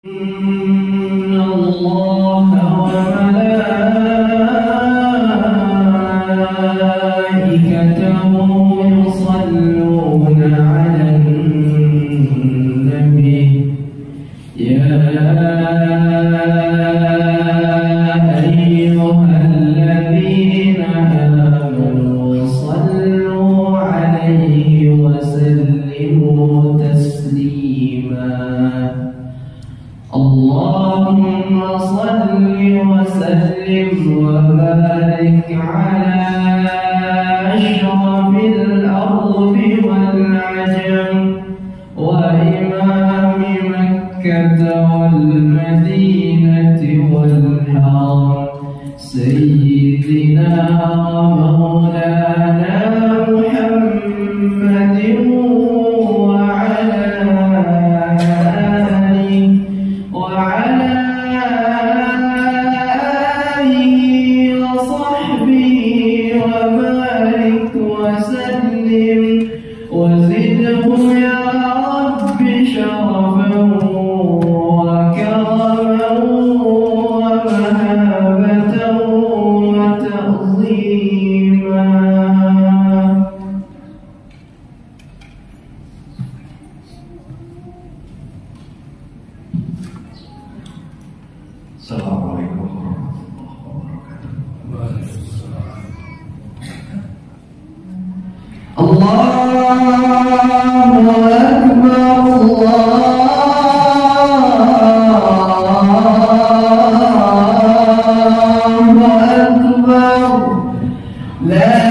إن الله وملائكته يصلون على النبي يا أيها الذين آمنوا صلوا عليه وسلموا تسليما اللهم صل وسلم وبارك على أشرف الأرض والعجم وإمام مكة والمدينة والحرم سيدنا ومولانا محمد وزده يا رب شرفا وكرما ومهابة وتعظيما Assalamualaikum warahmatullahi wabarakatuh. Allahu Akbar, Allahu Akbar, la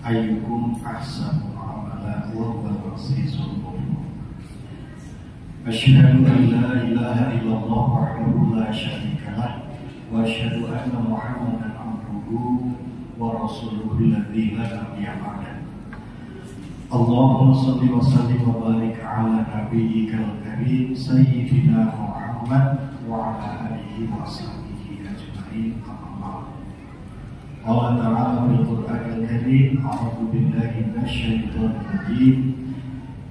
ayyukum ahsanu amala wa huwa azizul ghafur. Asyhadu an la ilaha illallah wahdahu la syarika lah wa asyhadu anna Muhammadan abduhu wa rasuluhu alladzi la nabiyya ba'dahu. Allahumma shalli wa sallim wa barik ala nabiyyikal karim sayyidina Muhammad wa ala alihi wa sahbihi ajma'in. Allah Ta'ala bil-Qur'an al-Karim a'udzu billahi minasyaitonir rajim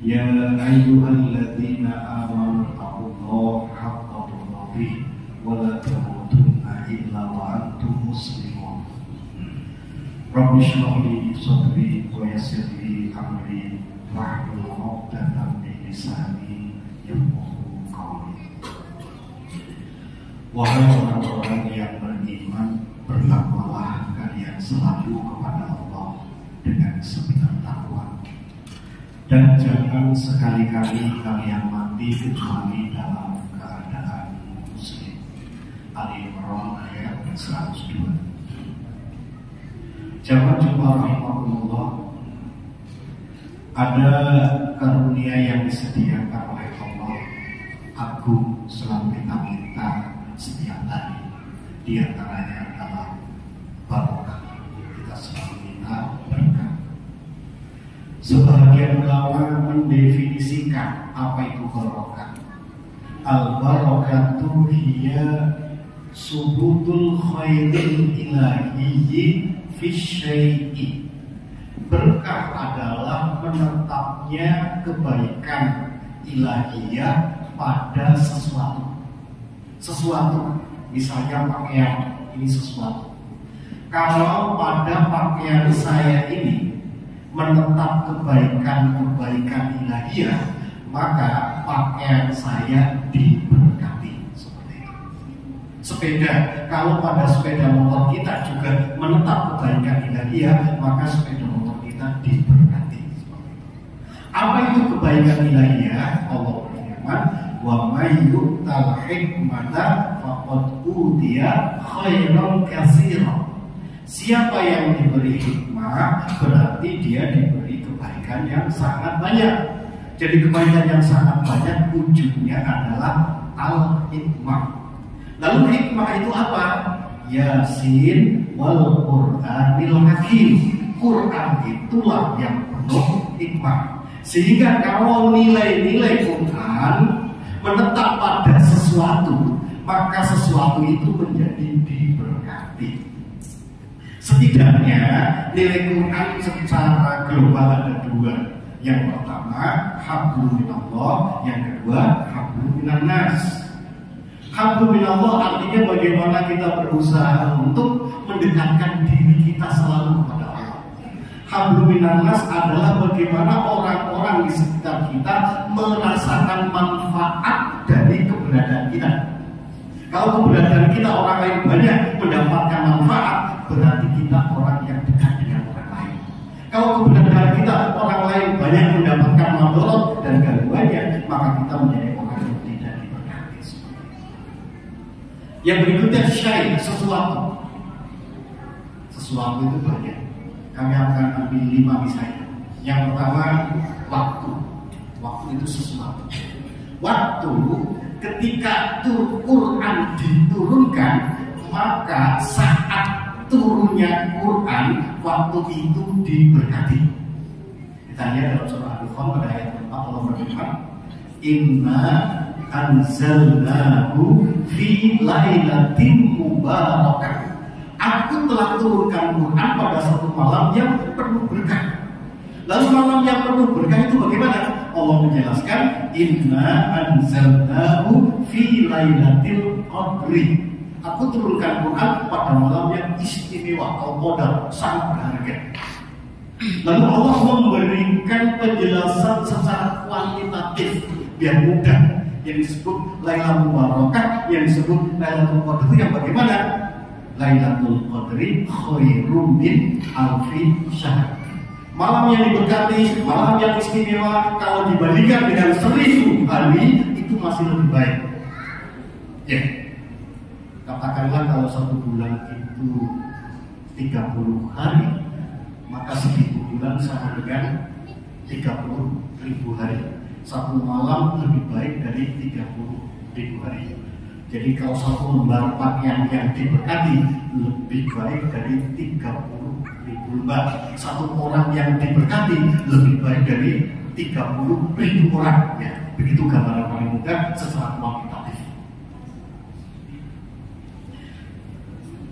ya ayyuhalladzina amanu taqullaha haqqa tuqatih wa la tamutunna illa wa antum muslimun. Rabbi shrah li sadri wa yassir li amri wahlul 'uqdatam min lisani yafqahu qawli. Wahai orang-orang yang beriman, bertakwalah kalian selalu kepada Allah dengan sebenar takwa, dan jangan sekali-kali kalian mati kecuali dalam keadaan muslim. Ali Imran ayat 102. Jamaah Jumat rahimahullah, ada karunia yang disediakan oleh Allah agung selalu kita minta setiap hari. Di antaranya adalah barokah. Kita selalu minta berkah. Sebagian ulama mendefinisikan apa itu barokah. Al-barakatu hiya subutul khairil ilahiyyi fi syai'i. Berkah adalah menetapnya kebaikan ilahiyah pada sesuatu. Misalnya pakaian, ini sesuatu. Kalau pada pakaian saya ini menetap kebaikan ilahiyah, maka pakaian saya diberkati. Seperti itu. Sepeda, kalau pada sepeda motor kita juga menetap kebaikan ilahiyah, maka sepeda motor kita diberkati. Seperti itu. Apa itu kebaikan ilahiyah? Allah berfirman, wa may yu'tal hikmata faqad utiya khairan katsiran. Siapa yang diberi hikmah berarti dia diberi kebaikan yang sangat banyak. Jadi kebaikan yang sangat banyak ujungnya adalah al-hikmah. Lalu hikmah itu apa? Yasin wal Qur'anil Hakim. Quran itulah yang penuh hikmah. Sehingga kalau nilai-nilai Quran menetap pada sesuatu, maka sesuatu itu menjadi diberkati. Setidaknya nilai Quran secara global ada dua. Yang pertama hablum minallah, yang kedua hablum minannas. Hablum minallah artinya bagaimana kita berusaha untuk mendekatkan diri kita selalu kepada Allah. Hablum minannas adalah bagaimana orang-orang di sekitar kita merasakan manfaat dari keberadaan kita. Kalau keberadaan kita orang lain banyak mendapatkan manfaat, berarti kita orang yang dekat dengan orang lain. Kalau keberadaan kita orang lain banyak mendapatkan madharat dan gangguannya, maka kita menjadi orang yang tidak diberkati. Yang berikutnya syai', sesuatu. Sesuatu itu banyak. Kami akan ambil 5 misalnya. Yang pertama waktu. Waktu itu sesuatu. Waktu ketika Quran diturunkan, maka saat turunnya Quran, waktu itu diberkati. Kita lihat dalam surah Al-Furqan pada ayat 4 Allah berfirman, Inna anzalnahu fi lailatin mubarakah. Aku telah turunkan Quran pada satu malam yang penuh berkah. Lalu malam yang penuh berkah itu bagaimana? Allah menjelaskan, Inna anzalnahu fi lailatil qadri. Aku turunkan Quran pada malam yang istimewa, al-qadar, sangat berharga. Lalu Allah memberikan penjelasan secara kuantitatif biar mudah. Yang disebut Lailatul Mubarakah, yang disebut Lailatul Qadar itu yang bagaimana? Lailatul Qadri khairum min alfi syahr. Malam yang diberkati, malam yang istimewa, kalau dibandingkan dengan 1000 hari itu masih lebih baik. Ya. Katakanlah kalau 1 bulan itu 30 hari, maka 1000 bulan sama dengan 30.000 hari. 1 malam lebih baik dari 30.000 hari. Jadi kalau 1 lembar pakaian yang diberkati lebih baik dari 30.000 lembar. 1 orang yang diberkati lebih baik dari 30.000 orang. Ya, begitu gambaran paling mudah secara kuantitatif.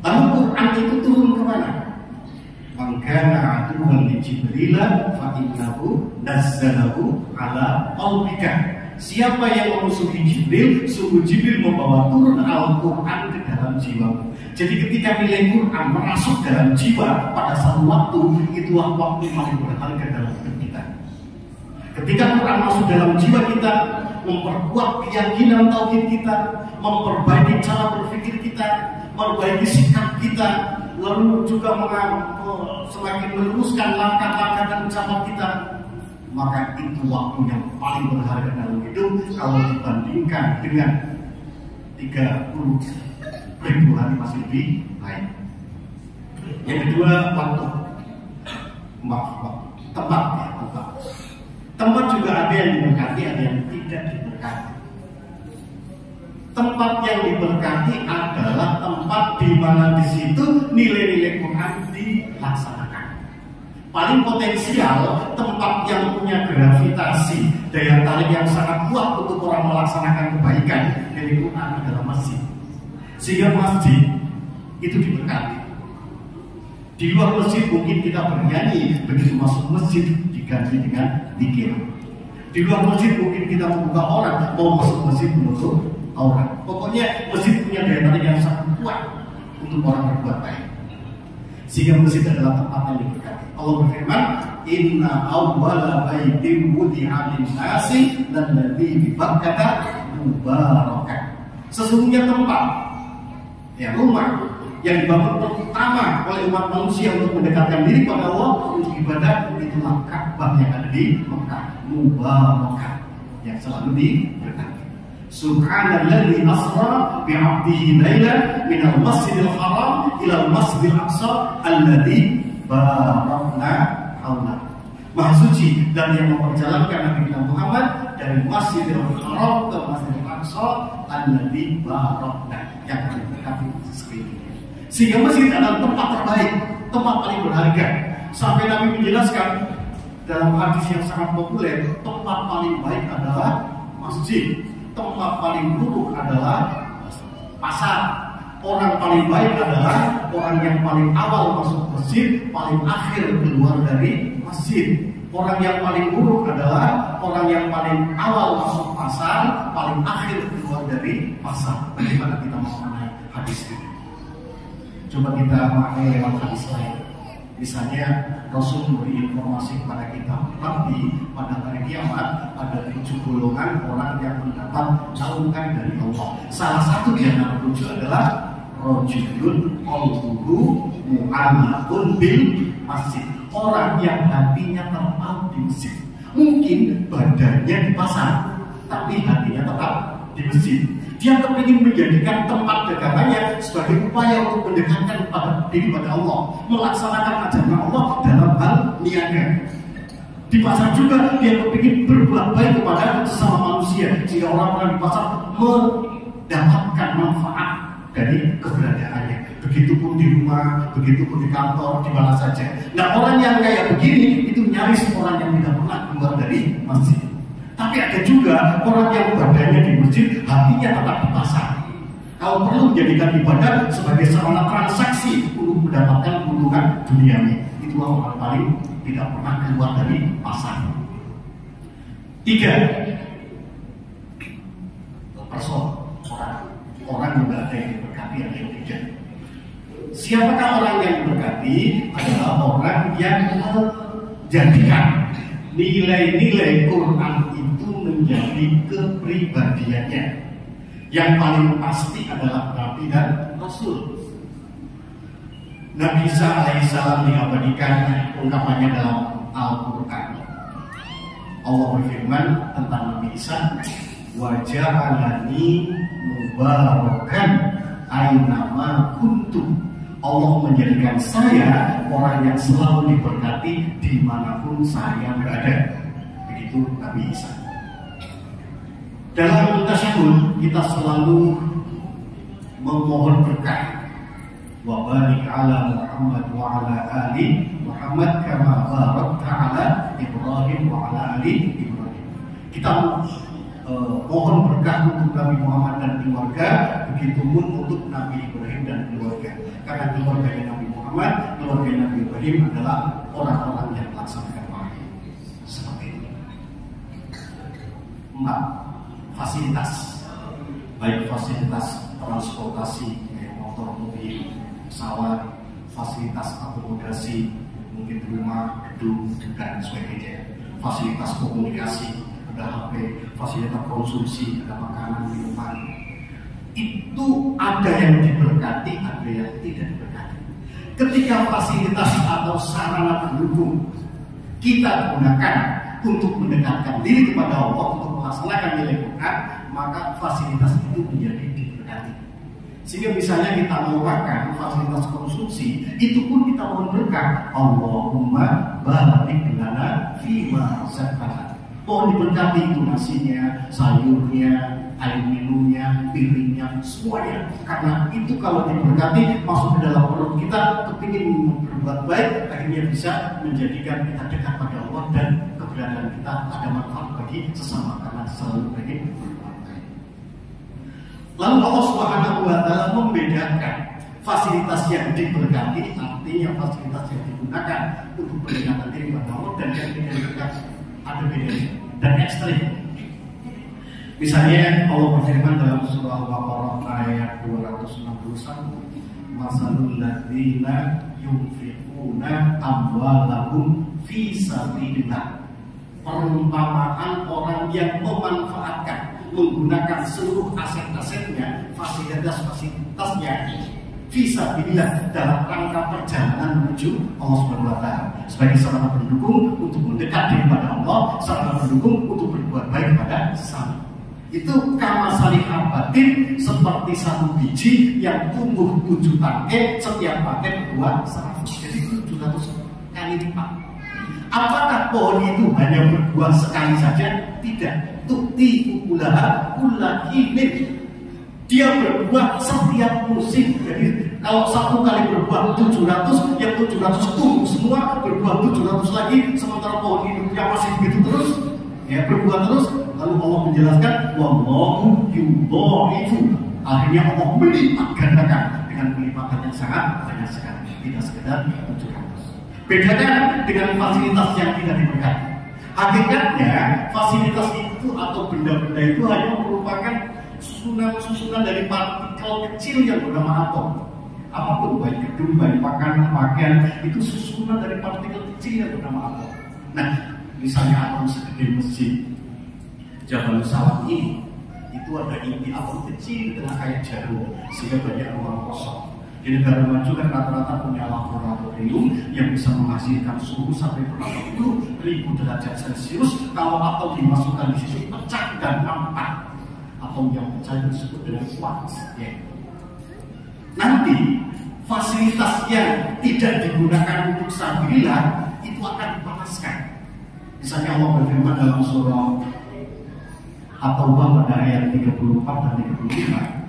Lalu Quran itu turun kemana? Mangkana aduwwan li Jibril fa innahu nazzalahu ala qalbika. Siapa yang memusuhi Jibril, sungguh Jibril membawa turun Al-Quran ke dalam jiwamu. Jadi ketika nilai Quran merasuk dalam jiwa pada satu waktu, itulah waktu paling berharga dalam hidup kita. Ketika Quran masuk dalam jiwa kita, memperkuat keyakinan tauhid kita, memperbaiki cara berpikir kita, memperbaiki sikap kita, lalu juga semakin meneruskan langkah-langkah dan ucapan kita, maka itu waktu yang paling berharga dalam hidup kalau dibandingkan dengan 30.000 hari masih lebih baik. Yang kedua waktu, tempat ya, tempat. Tempat juga ada yang diberkati, ada yang tidak diberkati. Tempat yang diberkati adalah tempat di mana di situ nilai-nilai Quran dilaksanakan. Paling potensial tempat yang punya gravitasi, daya tarik yang sangat kuat untuk orang melaksanakan kebaikan dari Quran adalah masjid. Sehingga masjid itu diberkati. Di luar masjid mungkin kita bernyanyi, begitu masuk masjid diganti dengan zikir. Di luar masjid mungkin kita membuka orang, mau masuk masjid menutup orang. Pokoknya masjid punya daya tarik yang sangat kuat untuk orang berbuat baik. Sehingga masjid adalah tempat yang diberkati. Allah berfirman, Inna awwala baitin wudi'a lin-nasi lalladzi bi Bakkah mubarakah. Sesungguhnya tempat, ya rumah yang dibangun pertama oleh umat manusia untuk mendekatkan diri pada Allah untuk ibadah, itulah Ka'bah yang ada di Mekah, mubarakah, yang selalu diberkati. Subhanalladzi asra bi 'abdihi lailan minal masjidil haram ilal masjidil aqsa alladzi barakna haulah. Maha suci dan yang memperjalankan Nabi Muhammad dari Masjidil Haram ke Masjidil Aqsa alladzi barakna, yang diberkati sekelilingnya. Sehingga masjid adalah tempat terbaik, tempat paling berharga. Sampai Nabi menjelaskan dalam hadis yang sangat populer, tempat paling baik adalah masjid, tempat paling buruk adalah pasar. Orang paling baik adalah orang yang paling awal masuk masjid, paling akhir keluar dari masjid. Orang yang paling buruk adalah orang yang paling awal masuk pasar, paling akhir keluar dari pasar. Bagaimana kita memaknai hadis ini? Coba kita maknai lewat hadis lain. Misalnya Rasul memberi informasi kepada kita, nanti pada hari kiamat ada 7 golongan orang yang mendapat naungan dari Allah. Salah satu di antara 7 adalah rajulun qalbuhu mu'allaqun bil masjid. Orang yang hatinya terpaut di masjid. Mungkin badannya di pasar, tapi hatinya tetap di masjid. Dia kepingin menjadikan tempat dagangannya sebagai upaya untuk mendekatkan diri pada Allah, melaksanakan ajaran Allah dalam hal niaga. Di pasar juga dia kepingin berbuat baik kepada sesama manusia, sehingga orang-orang di pasar mendapatkan manfaat dari keberadaannya. Begitupun di rumah, begitupun di kantor, di mana saja. Nah, orang yang kayak begini itu nyaris orang yang tidak pernah keluar dari masjid. Tapi ada juga orang yang badannya di masjid, hatinya tetap di pasar. Kalau perlu menjadikan ibadah sebagai sarana transaksi untuk mendapatkan keuntungan duniawi, itulah orang paling tidak pernah keluar dari pasar. 3. Person, orang juga ada yang diberkati, ada yang tidak. Siapakah orang yang diberkati? Adalah orang yang menjadikan nilai-nilai Quran itu menjadi kepribadiannya. Yang paling pasti adalah Nabi dan Rasul. Nabi Isa alaihissalam diabadikan ungkapannya dalam Al-Quran. Allah berfirman tentang Nabi Isa, wa ja'alani mubarakan aynama kuntu. Allah menjadikan saya orang yang selalu diberkati dimanapun saya berada. Begitu Nabi Isa. Dalam tasyahud kita selalu memohon berkah. Wa barik ala Muhammad wa ala ali Muhammad kama barakta ala Ibrahim wa ala ali Ibrahim. Kita mohon berkah untuk Nabi Muhammad dan keluarga, begitupun untuk Nabi Ibrahim dan keluarga. Karena keluarganya Nabi Muhammad, keluarga Nabi Ibrahim adalah orang-orang yang melaksanakan wahyu. Seperti itu. 4. Fasilitas. Baik fasilitas transportasi, motor, mobil, pesawat, fasilitas akomodasi, mungkin rumah, gedung, dan sebagainya. Fasilitas komunikasi, ada HP, fasilitas konsumsi, ada makanan, minuman. Itu ada yang diberkati, ada yang tidak diberkati. Ketika fasilitas atau sarana pendukung kita gunakan untuk mendekatkan diri kepada Allah, untuk melaksanakan nilai Quran, maka fasilitas itu menjadi diberkati. Sehingga misalnya kita mau makan fasilitas konsumsi, itu pun kita mohon berkah. Allahumma barik lana fima razaqtana. Mohon diberkati itu nasinya, sayurnya, air minumnya, piringnya, semuanya. Karena itu kalau diberkati masuk ke dalam perut kita, kepingin berbuat baik, akhirnya bisa menjadikan kita dekat pada Allah dan keberadaan kita ada manfaat bagi sesama karena selalu ingin berbuat baik. Lalu Allah Subhanahu wa Ta'ala membedakan fasilitas yang diberkati, artinya fasilitas yang digunakan untuk pendekatan diri pada Allah, dan yang tidak diberkati. Ada bedanya dan ekstrim. Misalnya Allah berfirman dalam surah Al-Baqarah ayat 261, masalul ladzina yunfiquna amwalahum fi sabilillah. Perumpamaan orang yang memanfaatkan, menggunakan seluruh aset-asetnya, fasilitas-fasilitasnya fisabilillah dalam rangka perjalanan menuju Allah Subhanahu wa Ta'ala sebagai sarana pendukung untuk mendekat diri pada Allah, sarana pendukung untuk berbuat baik pada sesama. Itu kama salih habatin, seperti satu biji yang tumbuh 7 tangkai, setiap tangkai berbuah 100. Jadi 700 kali lipat. Apakah pohon itu hanya berbuah sekali saja? Tidak. Tukti ukulaha kullahinin. Dia berbuah setiap musim. Jadi kalau satu kali berbuah 700, yang 700 tumbuh semua, berbuah 700 lagi, sementara pohon hidupnya masih begitu terus, ya berbuah terus. Lalu Allah menjelaskan, wallahu yudha'ifu. Akhirnya Allah melipat gandakan dengan pelipatan yang sangat banyak sekali, tidak sekedar 700. Bedakan dengan fasilitas yang tidak diberkati. Hakikatnya fasilitas itu atau benda-benda itu hanya merupakan susunan dari partikel kecil yang bernama atom. Apapun, baik gedung, baik makanan, pakaian, itu susunan dari partikel kecil yang bernama atom. Nah, misalnya atom segede masjid Jabal Salam ini, itu ada inti atom kecil di tengah kayak jarum, sehingga banyak ruang kosong. Di negara maju kan rata-rata punya laboratorium yang bisa menghasilkan suhu sampai berapa puluh ribu derajat Celcius. Kalau atom dimasukkan di situ pecah dan nampak. Atom yang pecah itu disebut dengan quarks. Ya. Nanti fasilitas yang tidak digunakan untuk sabilillah itu akan dipanaskan. Misalnya Allah berfirman dalam surah At-Taubah pada ayat 34 dan 35.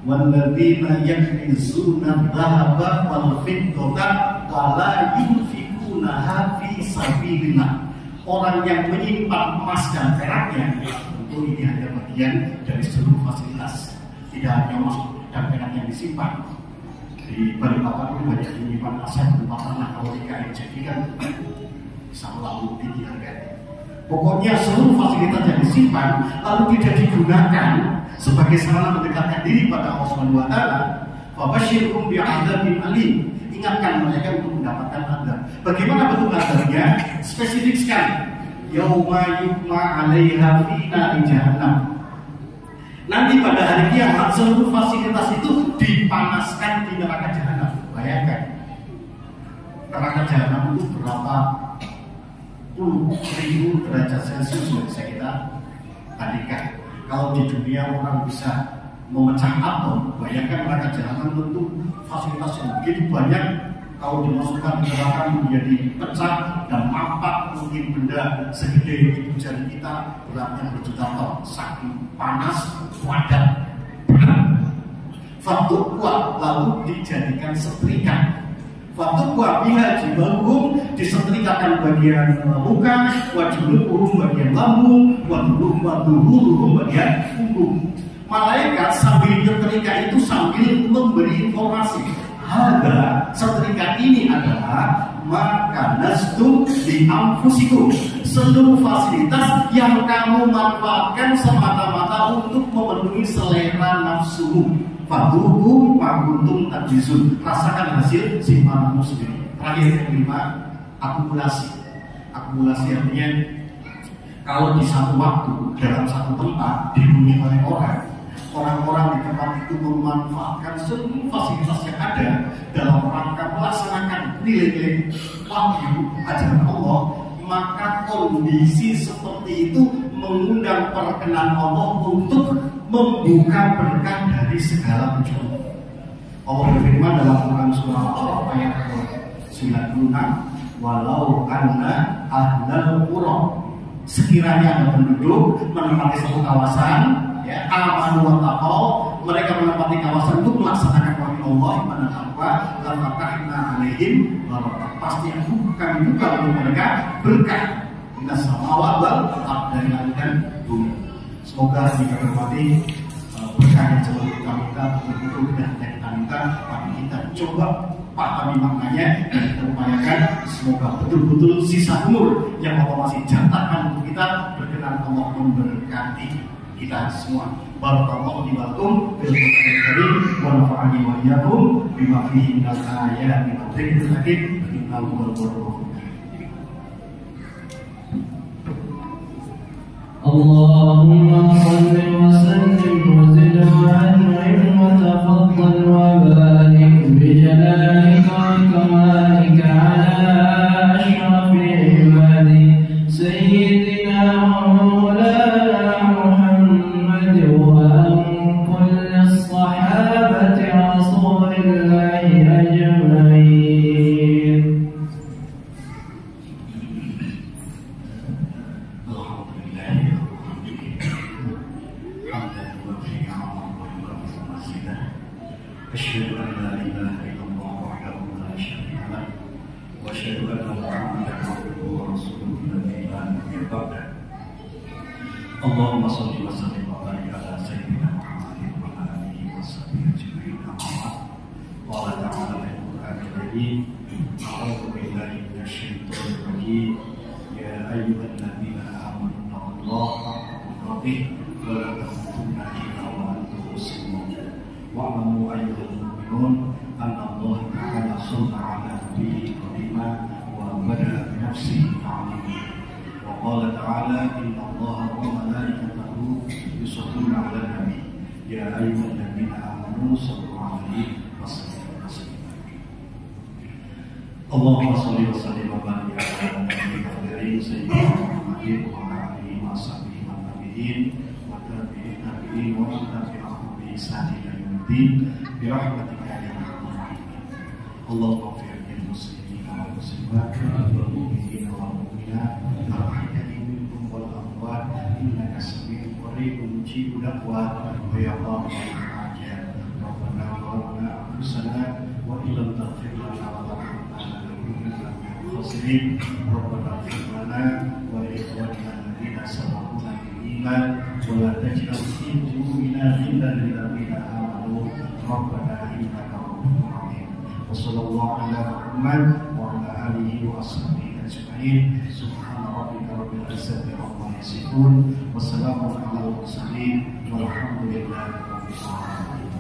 Walladzina yaknizuna dzahaba wal fiddata wa la yunfikunaha fi sabilillah. Orang yang menyimpan emas dan peraknya, tentu ini hanya bagian dari seluruh fasilitas. Tidak hanya emas dan perak yang disimpan. Di Balikpapan itu banyak menyimpan aset berupa tanah kalau IKN jadi kan bisa melalui tinggi harganya. Pokoknya seluruh fasilitas yang disimpan lalu tidak digunakan sebagai sarana mendekatkan diri pada Allah Subhanahu wa taala, fabashshirhum bi'adzabin alim. Ingatkan mereka untuk mendapatkan azab. Bagaimana bentuk azabnya? Spesifik sekali. Yauma yuhma 'alaiha fi nari jahannam. Nanti pada hari kiamat seluruh fasilitas itu dipanaskan di neraka jahanam. Bayangkan. Neraka jahanam itu berapa puluh ribu derajat Celcius yang bisa kita tandingkan. Kalau di dunia orang bisa memecah atom, bayangkan neraka jahanam tentu fasilitas yang begitu banyak. Kalau dimasukkan ke neraka menjadi pecah dan mampat, mungkin benda segede ibu jari kita beratnya berjuta ton, saking panas, padat, berat. Fatukwa lalu dijadikan setrika. Fatukwa biha jibaluhum, disetrikakan bagian muka, wajuluhum bagian lambung, waduhum bagian punggung. Malaikat sambil nyetrika itu sambil memberi informasi. Ada setrika ini adalah maka nastum di amfusikum, seluruh fasilitas yang kamu manfaatkan semata-mata untuk memenuhi selera nafsumu. Faduhu maguntum tajizun, rasakan hasil simpananmu sendiri. Terakhir yang kelima, akumulasi. Akumulasi artinya kalau di satu waktu dalam satu tempat dihuni oleh orang-orang di tempat itu memanfaatkan seluruh fasilitas yang ada dalam rangka melaksanakan nilai-nilai wahyu ajaran Allah, maka kondisi seperti itu mengundang perkenan Allah untuk membuka berkah dari segala penjuru. Allah berfirman dalam Quran surah Al-A'raf ayat 96, walau anna ahlal qura, sekiranya ada penduduk menempati satu kawasan, ya, amanu wa taqaw, mereka menempati kawasan untuk melaksanakan wahyu Allah pada apa? La fatahna alaihim barakah, pasti kami buka untuk mereka berkah minas samawati wal ardh, dari langit dan bumi. Semoga kita bermati berkah yang coba kita minta, betul-betul dan kita minta, tapi kita coba pahami maknanya dan kita upayakan semoga betul-betul sisa umur yang Allah masih jatahkan untuk kita berkenan Allah memberkati kita semua. Barakallahu li wa lakum fil Qur'anil Karim wa nafa'ani wa iyyakum bima fihi minal ayati wa dzikril hakim innahu huwal ghafurur rahim. Allahumma salli wa sallim wa zid wa an'im wa tafaddal wa barik bi jalalika wa kamalika ala ashrafil ibadi sayyidina wa maulana Muhammad wa an kulli as-sahabati rasulillahi ajma'in. لا إله إلا الله وحده لا شريك له وأشهد أن محمدا عبده ورسوله الذي لا نبي بعده اللهم صل وسلم وبارك على سيدنا محمد وعلى آله وصحبه أجمعين أما بعد قال تعالى في القرآن الكريم أعوذ بالله من الشيطان الرجيم يا أيها الذين آمنوا اتقوا الله حق تقاته ولا تموتن إلا وأنتم مسلمون واعلموا أيها المؤمنون أن الله تعالى صلى على نبيه قديما وبدأ بنفسه تعظيما وقال تعالى إن الله وملائكته يصلون على النبي يا أيها الذين آمنوا صلوا عليه وسلموا تسليما اللهم صل وسلم وبارك على نبينا الكريم سيدنا محمد وعلى آله وصحبه والتابعين والتابعين ومن تبعهم بإحسان إلى يوم الدين برحمتك يا أرحم الراحمين اللهم اغفر للمسلمين والمسلمات والمؤمنين والمؤمنات الأحياء منهم والأموات إنك سميع قريب مجيب الأقوال ويا قاضي الحاجات ربنا ظلمنا أنفسنا وإن لم تغفر لنا وترحمنا لنكونن من الخاسرين ربنا اغفر لنا ولإخواننا الذين سبقونا بالإيمان ولا تجعل في قلوبنا غلا للذين آمنوا ربنا إنك رؤوف رحيم وصلى الله على محمد وعلى آله وأصحابه أجمعين سبحان ربك رب العزة عما يصفون وسلام على المرسلين والحمد لله رب العالمين.